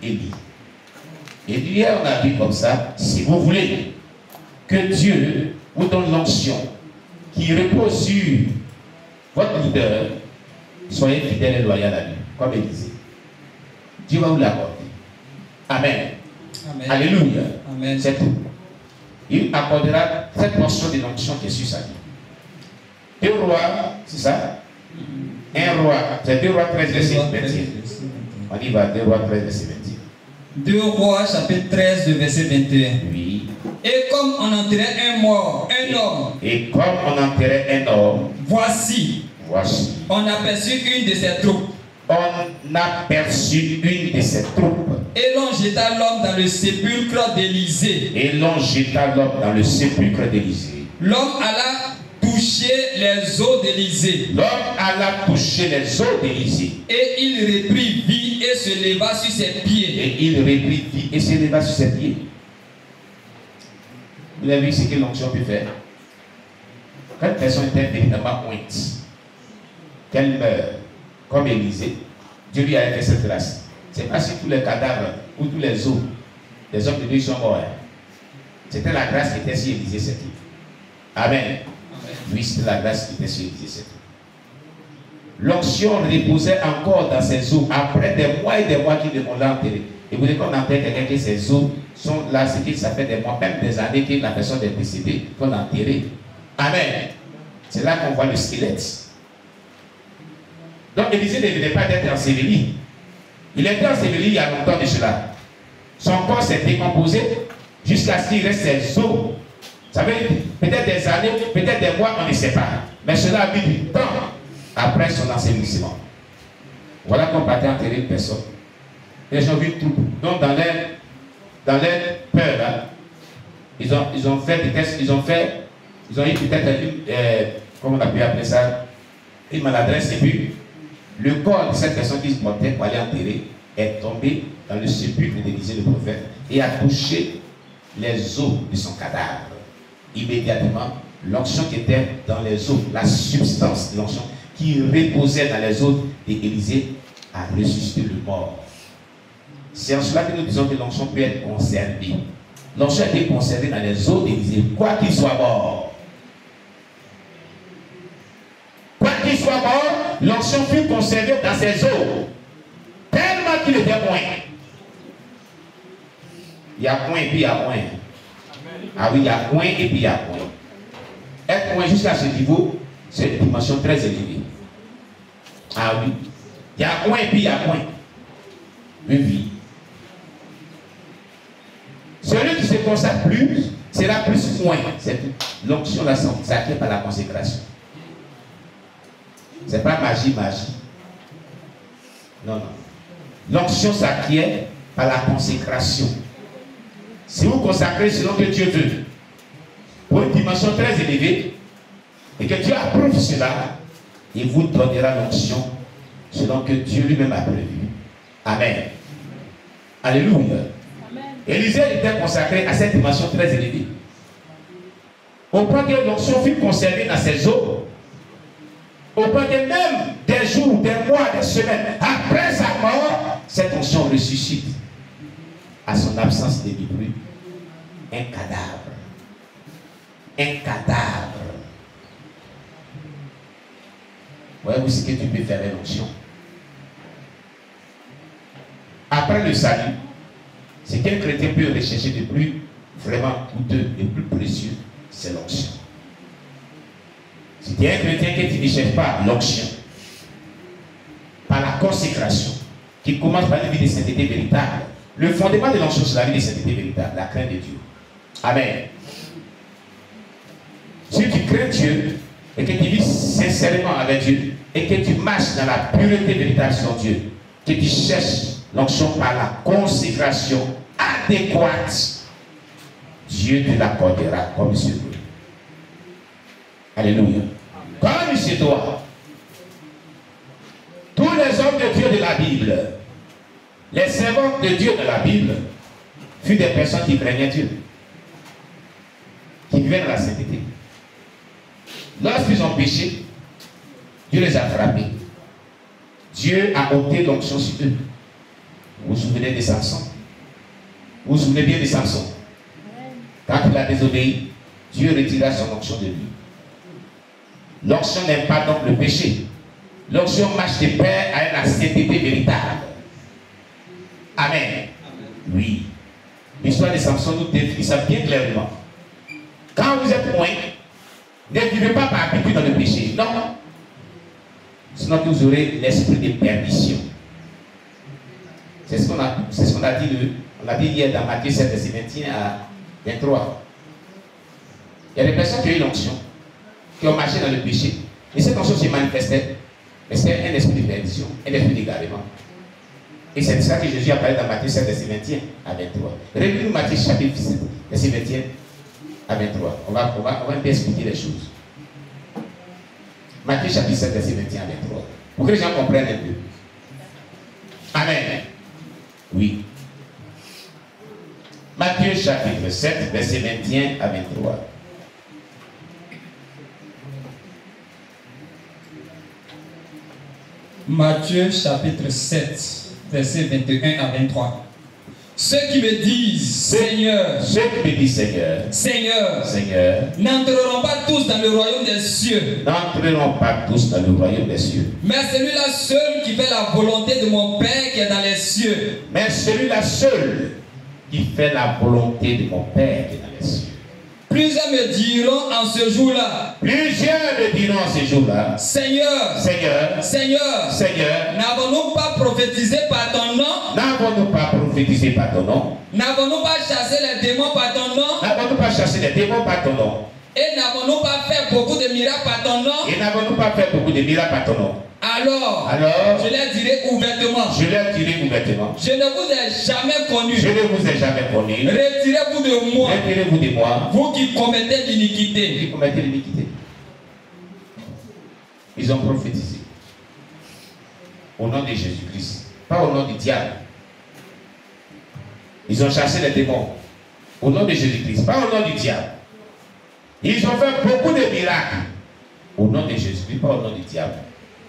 Élie. Et hier, on a vu comme ça, si vous voulez que Dieu vous donne l'onction qui repose sur votre leader, soyez fidèle et loyal à lui, comme Élisée. Dieu va vous l'accorder. Amen. Amen. Alléluia. Amen. C'est tout. Il accordera cette portion de l'onction qui est sur sa vie. 2 Rois, c'est ça? 1 Roi, c'est 2 Rois 13, verset 21. On y va, 2 Rois 13, verset 21. 2 Rois, chapitre 13, verset 21. Oui. Et comme on enterrait un mort, un homme. Et comme on enterrait un homme. Voici. On aperçut une de ses troupes. On aperçut une de ses troupes. Et l'on jeta l'homme dans le sépulcre d'Élisée. Et l'on jeta l'homme dans le sépulcre d'Élisée. L'homme alla toucher les os d'Élisée. L'homme alla toucher les os d'Élisée. Et il reprit vie et se leva sur ses pieds. Et il reprit vie et se leva sur ses pieds. Vous avez vu ce que l'onction peut faire? Quand une personne était véritablement pointe, qu'elle meurt, comme Élisée, Dieu lui a fait cette grâce. C'est pas sur tous les cadavres ou tous les os des hommes de Dieu sont morts. C'était la grâce qui était sur Élisée, c'est tout. Amen. Oui, c'était la grâce qui était sur Élisée, c'est tout. L'onction reposait encore dans ses os après des mois et des mois qu'il demandait enterrer. Et vous voulez qu'on enterre quelqu'un que ses os sont là, c'est que ça fait des mois, même des années que la personne est décédée, qu'on a enterré. Amen. C'est là qu'on voit le squelette. Donc Élisée ne venait pas d'être enseveli. Il était enseveli il y a longtemps de cela. Son corps s'est décomposé jusqu'à ce qu'il reste ses os. Vous savez, peut-être des années, peut-être des mois, on ne sait pas. Mais cela a mis du temps après son ensevelissement. Voilà qu'on partait enterrer une personne. Les gens ont vu tout. Donc dans leur peur, là, ils ont fait des tests, ils ont eu peut-être comment on a pu appeler ça, une maladresse, et puis le corps de cette personne qui se portait pour aller enterrer est tombé dans le sépulcre d'Élisée le prophète et a touché les os de son cadavre. Immédiatement, l'onction qui était dans les os, la substance de l'onction qui reposait dans les os d'Élisée a ressuscité le mort. C'est en cela que nous disons que l'onction peut être conservée. L'onction a été conservée dans les os d'Élisée, quoi qu'il soit mort. Quoi qu'il soit mort, l'onction fut conservée dans ses os. Tellement qu'il était moins. Il y a moins et puis il y a moins. Ah oui, il y a moins et puis il y a moins. Être moins jusqu'à ce niveau, c'est une dimension très élevée. Ah oui. Il y a moins et puis il y a moins. Oui, oui. Celui qui se consacre plus, sera plus moins. L'onction, là, s'acquiert par la consécration. Ce n'est pas magie. Non, non. L'onction s'acquiert par la consécration. Si vous consacrez selon que Dieu veut, pour une dimension très élevée, et que Dieu approuve cela, il vous donnera l'onction selon que Dieu lui-même a prévu. Amen. Alléluia. Élisée était consacré à cette dimension très élevée. Au point que l'onction fut conservée dans ses os. Au point que même des jours, des mois, des semaines, après sa mort, cette onction ressuscite. À son absence de bruit, un cadavre. Un cadavre. Voyez-vous ce que tu peux faire avec l'onction? Après le salut, ce qu'un chrétien peut rechercher de plus vraiment coûteux et plus précieux, c'est l'onction. Si tu es un chrétien que tu ne cherches pas l'onction, par la consécration, qui commence par une vie de sainteté véritable, le fondement de l'onction, c'est la vie de sainteté véritable, la crainte de Dieu. Amen. Si tu crains Dieu et que tu vis sincèrement avec Dieu et que tu marches dans la pureté véritable sur Dieu, que tu cherches l'onction par la consécration adéquate, Dieu te l'accordera comme il se doit. Alléluia. Comme il se doit. Tous les hommes de Dieu de la Bible, les servants de Dieu de la Bible, furent des personnes qui craignaient Dieu, qui vivaient dans la sainteté. Lorsqu'ils ont péché, Dieu les a frappés. Dieu a ôté l'onction sur eux. Vous vous souvenez de Samson? Vous vous souvenez bien de Samson? Quand il a désobéi, Dieu retira son onction de lui. L'onction n'aime pas donc le péché. L'onction marche de pair à une sainteté véritable. Amen. Oui. L'histoire de Samson nous définit ça bien clairement. Quand vous êtes loin, ne vivez pas par habitude dans le péché. Non. Sinon vous aurez l'esprit de perdition. C'est ce qu'on a dit, on a dit hier dans Matthieu 7, verset 21 à 23. Il y a des personnes qui ont eu l'onction, qui ont marché dans le péché. Et cette onction se manifestait. Mais c'est un esprit de perdition, un esprit d'égarement. Et c'est de ça que Jésus a parlé dans Matthieu 7, verset 21 à 23. Revenez-nous Matthieu chapitre 7, verset 21 à 23. On va un peu expliquer les choses. Matthieu chapitre 7, verset 21 à 23. Pour que les gens comprennent un peu. Amen. Oui. Matthieu chapitre 7, verset 21 à 23. Matthieu chapitre 7, verset 21 à 23. Ceux qui me disent Seigneur, Seigneur, n'entreront pas tous dans le royaume des cieux. N'entreront pas tous dans le royaume des cieux. Mais celui-là seul qui fait la volonté de mon Père qui est dans les cieux. Mais celui-là seul qui fait la volonté de mon Père qui est dans les cieux. Plusieurs me diront en ce jour-là. Seigneur, n'avons-nous pas prophétisé par ton nom? N'avons-nous pas prophétisé par ton nom? N'avons-nous pas chassé les démons par ton nom? N'avons-nous pas chassé les démons par ton nom? Et n'avons-nous pas fait beaucoup de miracles par ton nom? Et n'avons-nous pas fait beaucoup de miracles par ton nom? Alors, je leur dirai ouvertement. Je ne vous ai jamais connu. Retirez-vous de moi. Retirez-vous de moi. Vous qui commettez l'iniquité. Ils ont prophétisé. Au nom de Jésus-Christ. Pas au nom du diable. Ils ont chassé les démons. Au nom de Jésus-Christ. Pas au nom du diable. Ils ont fait beaucoup de miracles. Au nom de Jésus-Christ. Pas au nom du diable.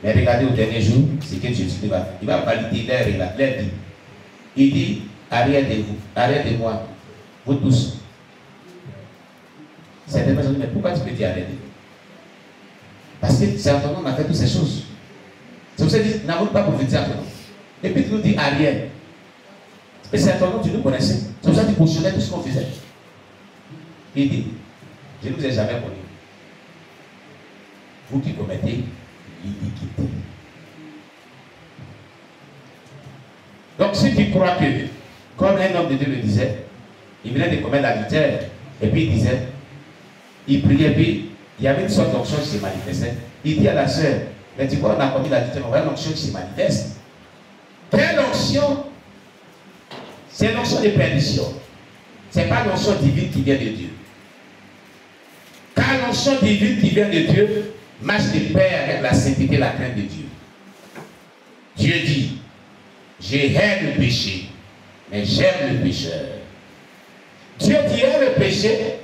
Mais regardez au dernier jour, c'est que Jésus va faire. Il va valider leur vie. Il dit, arrière de vous, arrière de moi, vous tous. Certaines personnes disent, mais pourquoi tu peux dire arrière de vous? Parce que c'est en ton nom qu'on a fait toutes ces choses. C'est pour ça qu'il dit, n'avons pas prophétisé en ton nom. Et puis tu nous dis arrière. Et c'est en ton nom que tu nous connaissais. C'est pour ça que tu cautionnais tout ce qu'on faisait. Il dit, je ne vous ai jamais connu. Vous qui commettez l'iniquité. Donc ceux qui croient que, comme un homme de Dieu le disait, il venait de commettre l'adultère, et puis il disait, il priait, puis il y avait une sorte d'onction qui se manifestait. Il dit à la sœur, mais tu vois, on a commis l'adultère, on voit une onction qui se manifeste. Quelle onction? C'est l'onction de perdition. Ce n'est pas l'onction divine qui vient de Dieu. Car l'onction divine qui vient de Dieu marche de pair avec la sainteté et la crainte de Dieu. Dieu dit, je hais le péché, mais j'aime le pécheur. Dieu qui aime le péché,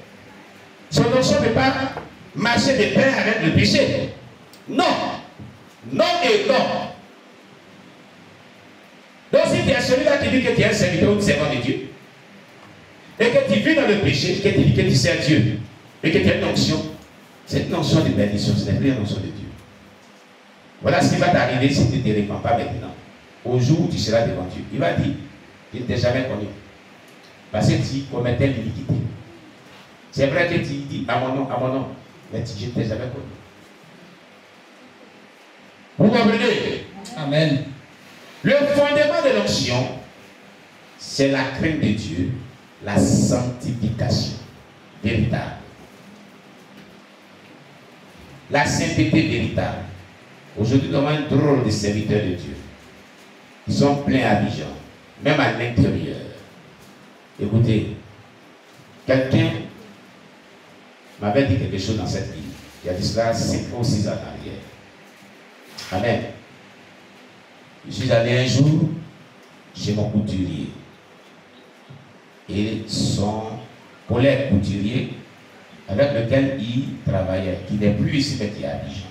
son onction ne peut pas marcher de pair avec le péché. Non. Non et non. Donc si tu es celui-là qui dit que tu es un serviteur ou un servant de Dieu, et que tu vis dans le péché, que tu dis que tu sers Dieu, et que tu as une onction, c'est une onction de bénédiction, ce n'est plus une onction de Dieu. Voilà ce qui va t'arriver si tu ne te répands pas maintenant. Au jour où tu seras devant Dieu, il va dire, je ne t'ai jamais connu. Parce que tu commettais l'iniquité. C'est vrai que tu dis à mon nom, mais je ne t'ai jamais connu. Vous comprenez? Amen. Le fondement de l'onction, c'est la crainte de Dieu, la sanctification véritable. La sainteté véritable. Aujourd'hui, nous avons un drôle de serviteurs de Dieu. Ils sont pleins à Abidjan, même à l'intérieur. Écoutez, quelqu'un m'avait dit quelque chose dans cette ville. Il y a dit cela 5 ou 6 ans en arrière. Amen. Je suis allé un jour chez mon couturier. Et son collègue couturier avec lequel il travaillait, qui n'est plus ici, mais qui est à Abidjan.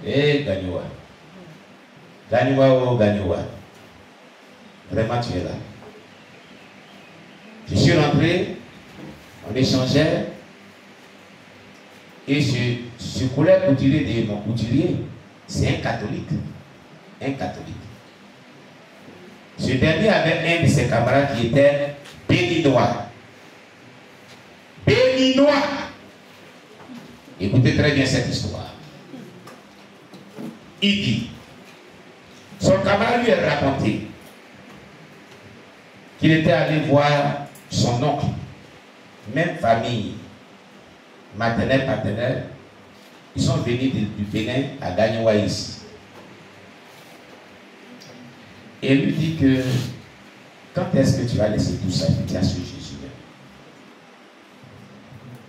Et Ganiwa. Ganiwa ou Ganiwa. Vraiment, tu es là. Je suis rentré, on échangeait, et ce collègue couturier de mon couturier, c'est un catholique. Un catholique. Ce dernier avait un de ses camarades qui était béninois. Béninois. Écoutez très bien cette histoire. Il dit, son camarade lui a raconté qu'il était allé voir son oncle, même famille, maternelle, paternelle. Ils sont venus du Bénin à Gagnoua ici. Et il lui dit que quand est-ce que tu vas laisser tout ça et tu as ce Jésus-là?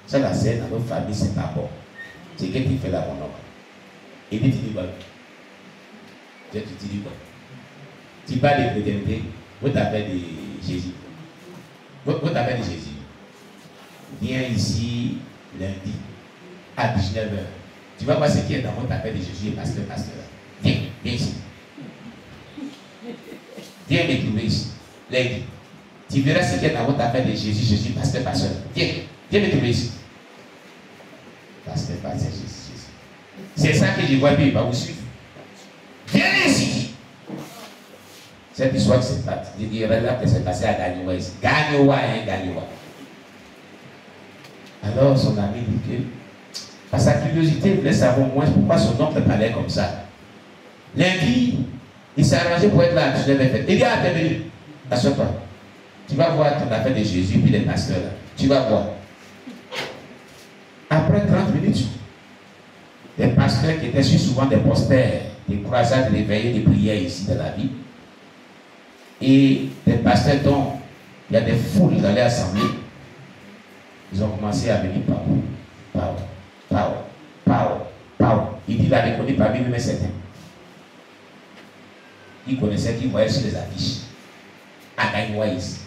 Ça, la scène dans notre famille, c'est pas bon. C'est qu'est-ce qu'il fait là, mon oncle? Il dit, tu dis quoi? Tu dis quoi? Tu parles de chrétienté, vous t'appelez de Jésus. Vous t'appelez de Jésus. Viens ici lundi à 19h. Tu vas voir ce qui est dans votre appel de Jésus et pasteur. Viens ici. Viens me trouver ici. Lundi. Tu verras ce qui est dans votre appel de Jésus, pasteur. Viens me trouver ici. Pasteur, Jésus. C'est ça que je vois, puis il va vous suivre. Viens ici. Cette histoire que c'est pas. Je dirais là que c'est passé à Gagnoua ici. Gagnoua. Alors son ami dit que, par sa curiosité, il voulait savoir moins pourquoi son oncle parlait comme ça. Lundi, il s'est arrangé pour être là à 19h. Il dit à tes venus, assure-toi. Tu vas voir ton affaire de Jésus puis les pasteurs là. Tu vas voir. Après 30 minutes, des pasteurs qui étaient souvent des posters, des croisades réveillées, des prières ici dans la vie, et des pasteurs dont il y a des foules dans les assemblées, ils ont commencé à venir Power. Il dit, il a reconnu parmi lui, mais certains. Il connaissait, qu'il voyait sur les affiches. À Gagnoua ici.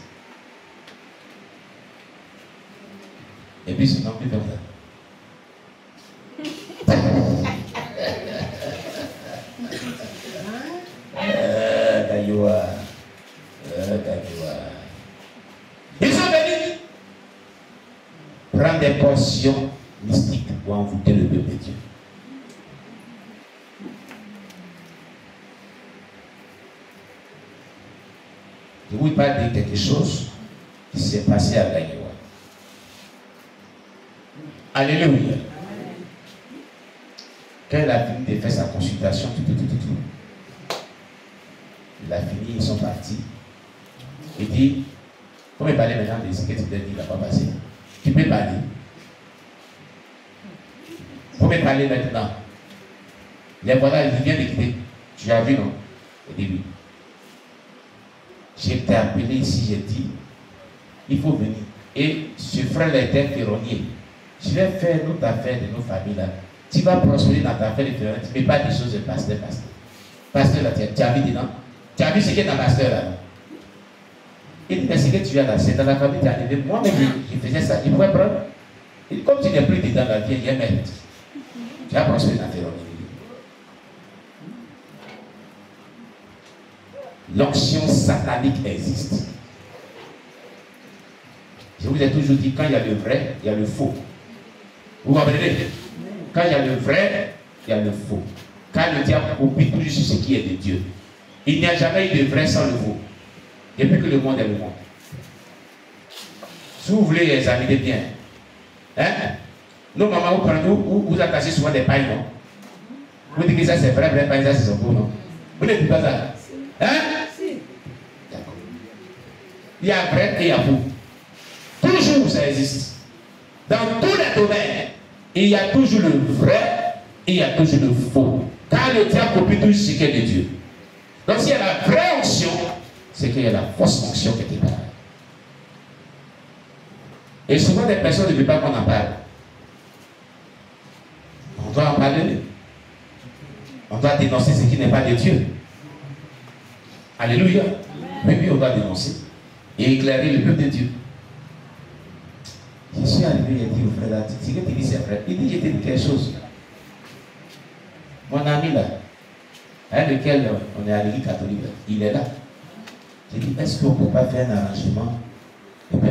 Et puis, sinon, plus comme ça. Gagnoua. Ils sont venus prendre des portions mystiques pour envoûter le peuple de Dieu. Je vous parle de quelque chose qui s'est passé à Gagnoua. Alléluia. Quand il a fini de faire sa consultation, il a fini, ils sont partis. Il dit, faut me parler maintenant de ce que tu t'as dit, il n'a pas passé. Tu peux parler. Faut me parler maintenant. Les voilà, il vient de quitter. Tu as vu, non? Il dit oui. J'ai été appelé ici, j'ai dit, il faut venir. Et ce frère était ferronnier. Je vais faire notre affaire de nos familles là. Tu vas prospérer dans ta affaire de ferronnier. Tu ne fais pas des choses de pasteur. Pasteur là, tu as vu dedans? Tu as vu ce qui est dans pasteur là? Il dit, mais ce que tu as là, c'est dans la famille, tu es arrivé. Moi-même, je faisais ça. Il pouvait prendre. Et comme tu n'es plus dedans la vie, il y a même. Tu as prospéré dans ferronnier. L'onction satanique existe. Je vous ai toujours dit, quand il y a le vrai, il y a le faux. Vous comprenez? Quand il y a le vrai, il y a le faux. Quand le diable copie toujours sur ce qui est de Dieu. Il n'y a jamais eu de vrai sans le faux. Depuis que le monde est le monde. Si vous voulez examiner bien, hein? Nos mamans, vous attachez souvent des pailles, non? Vous dites que ça c'est vrai, paille, ça c'est son beau, non? Vous ne dites pas ça? Hein? D'accord. Il y a vrai et il y a faux. Toujours ça existe. Dans tous les domaines, il y a toujours le vrai et il y a toujours le faux. Car le diable copie toujours ce qui est de Dieu. Donc s'il y a la vraie onction, c'est qu'il y a la fausse onction quelque part. Et souvent les personnes ne veulent pas qu'on en parle. On doit en parler. On doit dénoncer ce qui n'est pas de Dieu. Alléluia. Mais oui, on doit dénoncer et éclairer le peuple de Dieu. Je suis arrivé, il a dit au frère là, ce que tu dis c'est vrai. Il dit, je t'ai dit quelque chose. Mon ami là, avec lequel on est à l'église catholique, il est là. J'ai dit, est-ce qu'on ne peut pas faire un arrangement? Et puis,